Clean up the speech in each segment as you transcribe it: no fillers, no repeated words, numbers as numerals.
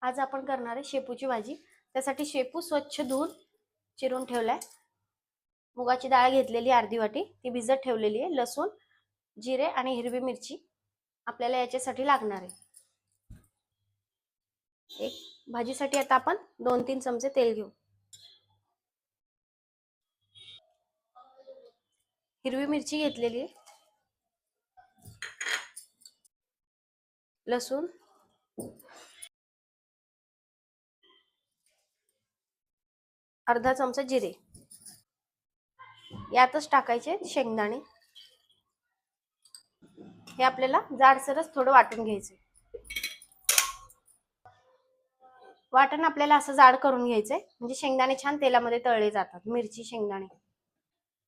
आज आपण करणार आहे शेपूची भाजी। त्यासाठी शेपू स्वच्छ धुवून चिरून ठेवलाय। मुगाची डाळ घेतलेली अर्धी वाटी, ती भिजत ठेवलेली आहे। लसूण, जिरे आणि हिरवी मिरची आपल्याला याच्यासाठी लागणार आहे। एक भाजीसाठी आता आपण 2-3 चमचे तेल घेऊ। हिरवी मिरची घेतलेली आहे, लसूण, अर्धा चमचा जिरे, यातच टाकायचे शेंगदाणे। हे आपल्याला जाडसरच थोडं वाटून घ्यायचं। वाटण आपल्याला असं जाड करून घ्यायचंय, म्हणजे शेंगदाणे छान तेलामध्ये तळले जातात। मिरची, शेंगदाणे,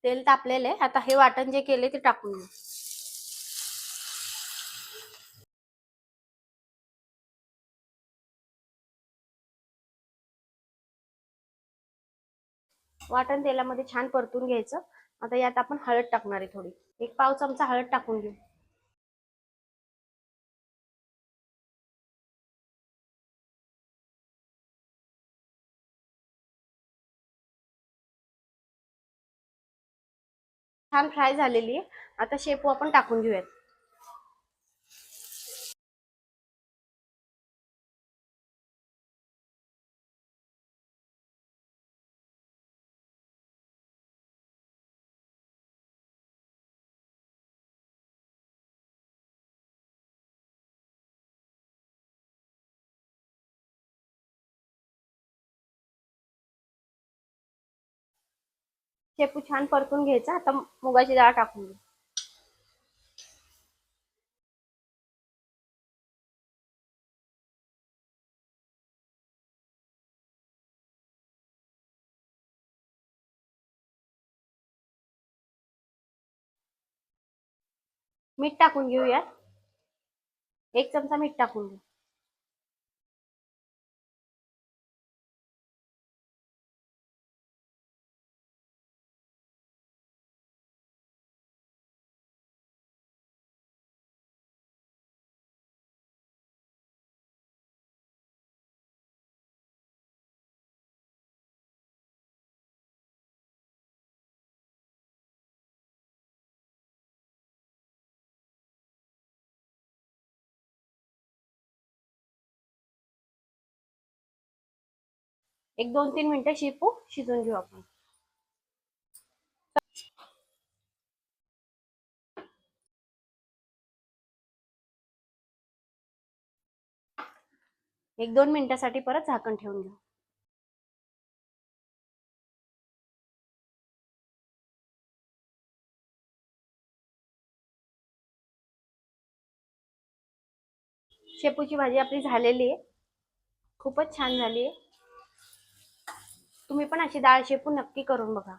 तेल तापलेलं आहे। आता हे वाटण जे केले ते टाकून घेऊ। वाटण तेलामध्ये छान परतून घ्यायचं। आता यात आपण हळद टाकणार आहे थोडी, एक पाव चमचा हळद टाकून घेऊ। छान फ्राय झालेली आहे। आता शेपू आपण टाकून घेऊयात। शेपू छान परतून घ्यायचा। आता मुगाची डाळ टाकून घेऊ। मीठ टाकून घेऊयात, एक चमचा मीठ टाकून घेऊ। एक 2-3 मिनिटं शेपू शिजवून घेऊ आपण। एक 2 मिनिटासाठी परत झाकण ठेवून घेऊ। शेपूची भाजी आपली झालेली आहे, खूपच छान झाली आहे। तुम्ही पण अशी डाळ शेपू नक्की करून बघा।